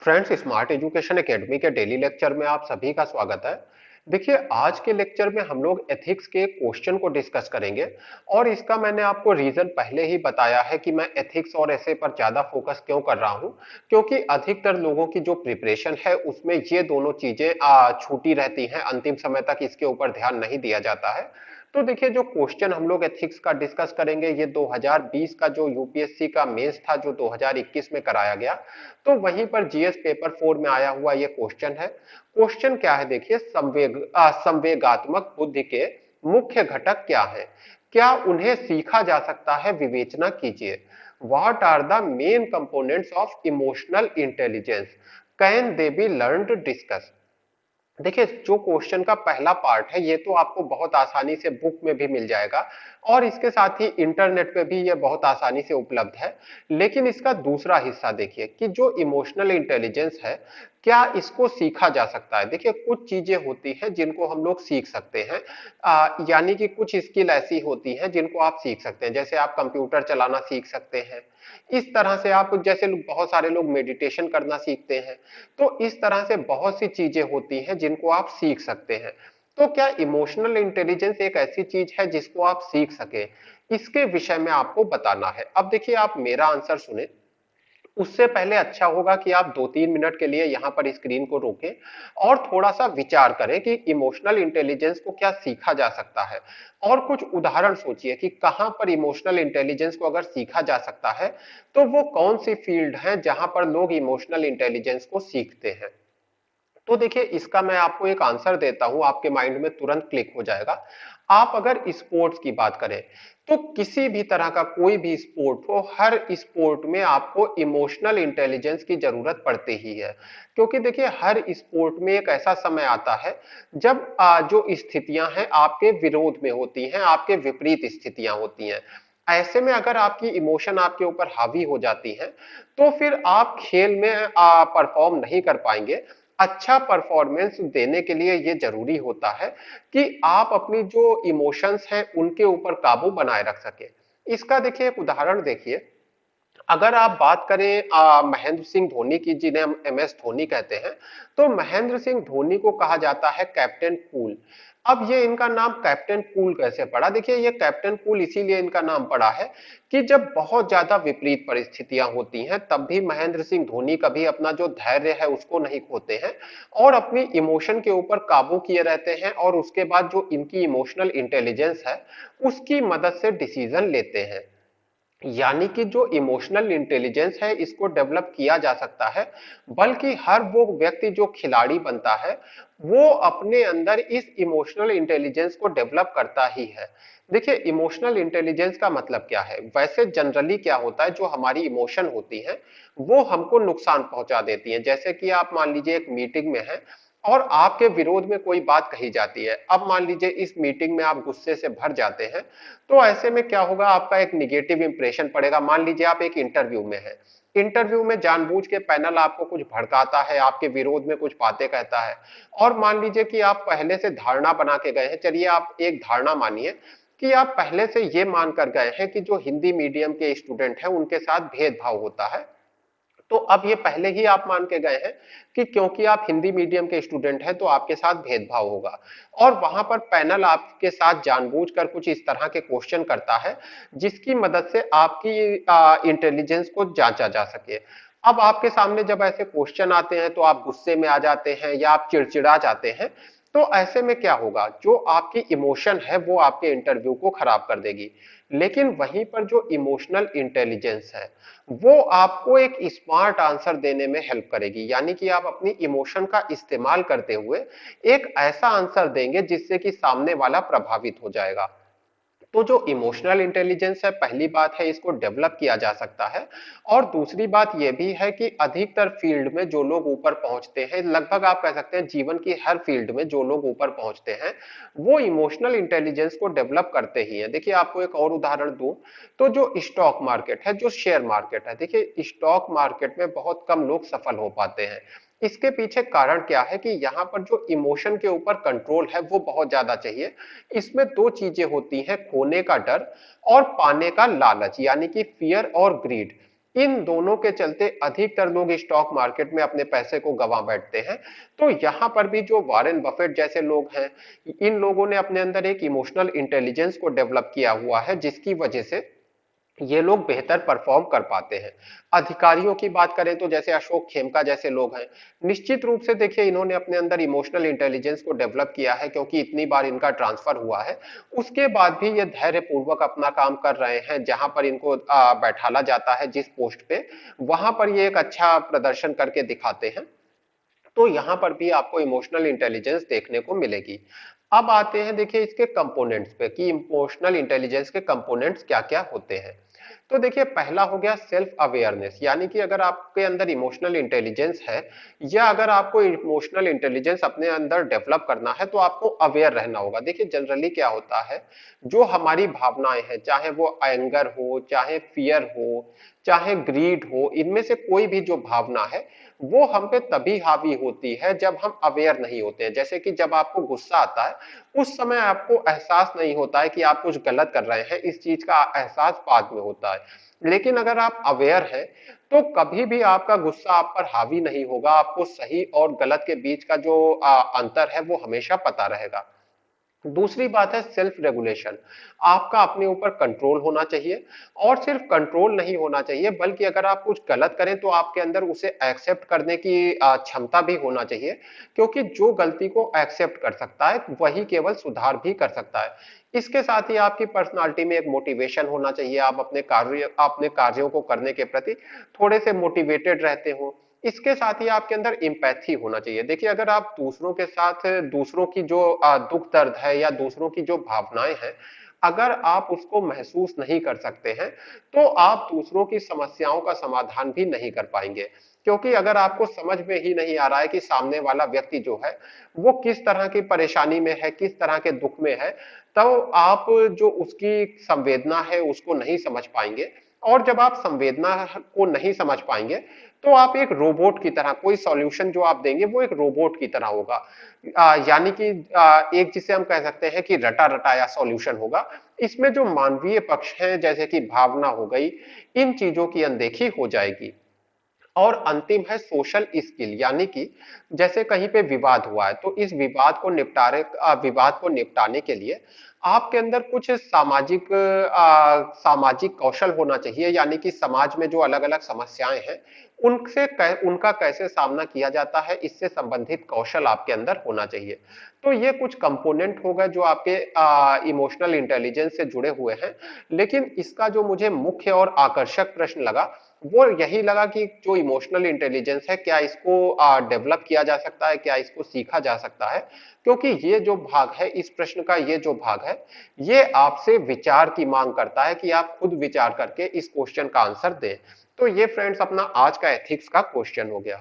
Friends, smart education academy के daily lecture में आप सभी का स्वागत है। देखिए, आज के लेक्चर में हम लोग एथिक्स के क्वेश्चन को डिस्कस करेंगे और इसका मैंने आपको रीजन पहले ही बताया है कि मैं एथिक्स और ऐसे पर ज्यादा फोकस क्यों कर रहा हूं, क्योंकि अधिकतर लोगों की जो प्रिपरेशन है उसमें ये दोनों चीजें छूटी रहती हैं। अंतिम समय तक इसके ऊपर ध्यान नहीं दिया जाता है। तो देखिए, जो क्वेश्चन हम लोग एथिक्स का डिस्कस करेंगे ये 2020 का जो यूपीएससी का मेंस था जो 2021 में कराया गया, तो वहीं पर जीएस पेपर 4 में आया हुआ ये क्वेश्चन है। क्वेश्चन क्या है देखिए, संवेगात्मक बुद्धि के मुख्य घटक क्या है, क्या उन्हें सीखा जा सकता है, विवेचना कीजिए। What are the main components of emotional intelligence, can they be learned, discuss. देखिए, जो क्वेश्चन का पहला पार्ट है ये तो आपको बहुत आसानी से बुक में भी मिल जाएगा और इसके साथ ही इंटरनेट पे भी ये बहुत आसानी से उपलब्ध है। लेकिन इसका दूसरा हिस्सा देखिए कि जो इमोशनल इंटेलिजेंस है, क्या इसको सीखा जा सकता है। देखिए, कुछ चीजें होती हैं जिनको हम लोग सीख सकते हैं। यानी कि कुछ स्किल ऐसी होती हैं जिनको आप सीख सकते हैं, जैसे आप कंप्यूटर चलाना सीख सकते हैं। इस तरह से आप, जैसे बहुत सारे लोग मेडिटेशन करना सीखते हैं। तो इस तरह से बहुत सी चीजें होती हैं जिनको आप सीख सकते हैं। तो क्या इमोशनल इंटेलिजेंस एक ऐसी चीज है जिसको आप सीख सके, इसके विषय में आपको बताना है। अब देखिए, आप मेरा आंसर सुने उससे पहले अच्छा होगा कि आप 2-3 मिनट के लिए यहाँ पर स्क्रीन को रोकें और थोड़ा सा विचार करें कि इमोशनल इंटेलिजेंस को क्या सीखा जा सकता है। और कुछ उदाहरण सोचिए कि कहां पर इमोशनल इंटेलिजेंस को अगर सीखा जा सकता है तो वो कौन सी फील्ड है जहां पर लोग इमोशनल इंटेलिजेंस को सीखते हैं। तो देखिए, इसका मैं आपको एक आंसर देता हूं, आपके माइंड में तुरंत क्लिक हो जाएगा। आप अगर स्पोर्ट्स की बात करें तो किसी भी तरह का कोई भी स्पोर्ट हो, हर स्पोर्ट में आपको इमोशनल इंटेलिजेंस की जरूरत पड़ती ही है। क्योंकि देखिए, हर स्पोर्ट में एक ऐसा समय आता है जब जो स्थितियां हैं आपके विरोध में होती हैं, आपके विपरीत स्थितियां होती हैं। ऐसे में अगर आपकी इमोशन आपके ऊपर हावी हो जाती है तो फिर आप खेल में परफॉर्म नहीं कर पाएंगे। अच्छा परफॉर्मेंस देने के लिए ये जरूरी होता है कि आप अपनी जो इमोशंस हैं उनके ऊपर काबू बनाए रख सके। इसका देखिए एक उदाहरण देखिए। अगर आप बात करें महेंद्र सिंह धोनी की, जिन्हें हम एमएस धोनी कहते हैं, तो महेंद्र सिंह धोनी को कहा जाता है कैप्टन कूल। अब ये इनका नाम कैप्टन कूल कैसे पड़ा? देखिए, ये कैप्टन कूल इसीलिए इनका नाम पड़ा है कि जब बहुत ज्यादा विपरीत परिस्थितियां होती हैं तब भी महेंद्र सिंह धोनी कभी अपना जो धैर्य है उसको नहीं खोते हैं और अपनी इमोशन के ऊपर काबू किए रहते हैं और उसके बाद जो इनकी इमोशनल इंटेलिजेंस है उसकी मदद से डिसीजन लेते हैं। यानी कि जो इमोशनल इंटेलिजेंस है इसको डेवलप किया जा सकता है, बल्कि हर वो व्यक्ति जो खिलाड़ी बनता है वो अपने अंदर इस इमोशनल इंटेलिजेंस को डेवलप करता ही है। देखिए, इमोशनल इंटेलिजेंस का मतलब क्या है? वैसे जनरली क्या होता है, जो हमारी इमोशन होती है वो हमको नुकसान पहुंचा देती है। जैसे कि आप मान लीजिए एक मीटिंग में है और आपके विरोध में कोई बात कही जाती है। अब मान लीजिए इस मीटिंग में आप गुस्से से भर जाते हैं, तो ऐसे में क्या होगा, आपका एक निगेटिव इंप्रेशन पड़ेगा। मान लीजिए आप एक इंटरव्यू में है, इंटरव्यू में जानबूझ के पैनल आपको कुछ भड़काता है, आपके विरोध में कुछ बातें कहता है। और मान लीजिए कि आप पहले से धारणा बना के गए हैं, चलिए आप एक धारणा मानिए कि आप पहले से ये मान कर गए हैं कि जो हिंदी मीडियम के स्टूडेंट हैं उनके साथ भेदभाव होता है। तो अब ये पहले ही आप मान के गए हैं कि क्योंकि आप हिंदी मीडियम के स्टूडेंट हैं तो आपके साथ भेदभाव होगा। और वहां पर पैनल आपके साथ जानबूझकर कुछ इस तरह के क्वेश्चन करता है जिसकी मदद से आपकी इंटेलिजेंस को जांचा जा सके। अब आपके सामने जब ऐसे क्वेश्चन आते हैं तो आप गुस्से में आ जाते हैं या आप चिड़चिड़ा जाते हैं। तो ऐसे में क्या होगा, जो आपकी इमोशन है वो आपके इंटरव्यू को खराब कर देगी। लेकिन वहीं पर जो इमोशनल इंटेलिजेंस है वो आपको एक स्मार्ट आंसर देने में हेल्प करेगी। यानी कि आप अपनी इमोशन का इस्तेमाल करते हुए एक ऐसा आंसर देंगे जिससे कि सामने वाला प्रभावित हो जाएगा। तो जो इमोशनल इंटेलिजेंस है, पहली बात है इसको डेवलप किया जा सकता है। और दूसरी बात यह भी है कि अधिकतर फील्ड में जो लोग ऊपर पहुंचते हैं, लगभग आप कह सकते हैं जीवन की हर फील्ड में जो लोग ऊपर पहुंचते हैं वो इमोशनल इंटेलिजेंस को डेवलप करते ही हैं। देखिए, आपको एक और उदाहरण दूं तो जो स्टॉक मार्केट है, जो शेयर मार्केट है, देखिए स्टॉक मार्केट में बहुत कम लोग सफल हो पाते हैं। इसके पीछे कारण क्या है कि यहाँ पर जो इमोशन के ऊपर कंट्रोल है वो बहुत ज्यादा चाहिए। इसमें दो चीजें होती हैं, खोने का डर और पाने का लालच, यानी कि फियर और ग्रीड। इन दोनों के चलते अधिकतर लोग स्टॉक मार्केट में अपने पैसे को गंवा बैठते हैं। तो यहां पर भी जो वॉरेन बफेट जैसे लोग हैं, इन लोगों ने अपने अंदर एक इमोशनल इंटेलिजेंस को डेवलप किया हुआ है, जिसकी वजह से ये लोग बेहतर परफॉर्म कर पाते हैं। अधिकारियों की बात करें तो जैसे अशोक खेमका जैसे लोग हैं, निश्चित रूप से देखिए इन्होंने अपने अंदर इमोशनल इंटेलिजेंस को डेवलप किया है, क्योंकि इतनी बार इनका ट्रांसफर हुआ है, उसके बाद भी ये धैर्य पूर्वक अपना काम कर रहे हैं। जहां पर इनको बैठाला जाता है जिस पोस्ट पे, वहां पर ये एक अच्छा प्रदर्शन करके दिखाते हैं। तो यहां पर भी आपको इमोशनल इंटेलिजेंस देखने को मिलेगी। अब आते हैं देखिए इसके कंपोनेंट्स पे कि इमोशनल इंटेलिजेंस के कंपोनेंट्स क्या क्या होते हैं। तो देखिए पहला हो गया सेल्फ अवेयरनेस, यानी कि अगर आपके अंदर इमोशनल इंटेलिजेंस है, या अगर आपको इमोशनल इंटेलिजेंस अपने अंदर डेवलप करना है, तो आपको अवेयर रहना होगा। देखिए जनरली क्या होता है, जो हमारी भावनाएं हैं, चाहे वो एंगर हो, चाहे फियर हो, चाहे ग्रीड हो, इनमें से कोई भी जो भावना है, वो हम पे तभी हावी होती है जब हम अवेयर नहीं होते हैं। जैसे कि जब आपको गुस्सा आता है, उस समय आपको एहसास नहीं होता है कि आप कुछ गलत कर रहे हैं, इस चीज का एहसास बाद में होता है। लेकिन अगर आप अवेयर हैं, तो कभी भी आपका गुस्सा आप पर हावी नहीं होगा, आपको सही और गलत के बीच का जो अंतर है वो हमेशा पता रहेगा। दूसरी बात है सेल्फ रेगुलेशन। आपका अपने ऊपर कंट्रोल होना चाहिए, और सिर्फ कंट्रोल नहीं होना चाहिए, बल्कि अगर आप कुछ गलत करें तो आपके अंदर उसे एक्सेप्ट करने की क्षमता भी होना चाहिए, क्योंकि जो गलती को एक्सेप्ट कर सकता है वही केवल सुधार भी कर सकता है। इसके साथ ही आपकी पर्सनालिटी में एक मोटिवेशन होना चाहिए, आप अपने कार्यों को करने के प्रति थोड़े से मोटिवेटेड रहते हो। इसके साथ ही आपके अंदर एम्पैथी होना चाहिए। देखिए अगर आप दूसरों के साथ, दूसरों की जो दुख दर्द है या दूसरों की जो भावनाएं हैं, अगर आप उसको महसूस नहीं कर सकते हैं, तो आप दूसरों की समस्याओं का समाधान भी नहीं कर पाएंगे। क्योंकि अगर आपको समझ में ही नहीं आ रहा है कि सामने वाला व्यक्ति जो है वो किस तरह की परेशानी में है, किस तरह के दुख में है, तो आप जो उसकी संवेदना है उसको नहीं समझ पाएंगे। और जब आप संवेदना को नहीं समझ पाएंगे, तो आप एक रोबोट की तरह, कोई सॉल्यूशन जो आप देंगे वो एक रोबोट की तरह होगा। यानी कि एक जिसे हम कह सकते हैं कि रटा रटाया सॉल्यूशन होगा। इसमें जो मानवीय पक्ष है, जैसे कि भावना हो गई, इन चीजों की अनदेखी हो जाएगी। और अंतिम है सोशल स्किल, यानी कि जैसे कहीं पे विवाद हुआ है, तो इस विवाद को निपटाने के लिए आपके अंदर कुछ सामाजिक कौशल होना चाहिए। यानी कि समाज में जो अलग अलग समस्याएं हैं, उनका कैसे सामना किया जाता है, इससे संबंधित कौशल आपके अंदर होना चाहिए। तो ये कुछ कंपोनेंट हो गए जो आपके इमोशनल इंटेलिजेंस से जुड़े हुए हैं। लेकिन इसका जो मुझे मुख्य और आकर्षक प्रश्न लगा, वो यही लगा कि जो इमोशनल इंटेलिजेंस है, क्या इसको डेवलप किया जा सकता है, क्या इसको सीखा जा सकता है। क्योंकि ये जो भाग है, इस प्रश्न का ये जो भाग है, ये आपसे विचार की मांग करता है कि आप खुद विचार करके इस क्वेश्चन का आंसर दें। तो ये फ्रेंड्स अपना आज का एथिक्स का क्वेश्चन हो गया।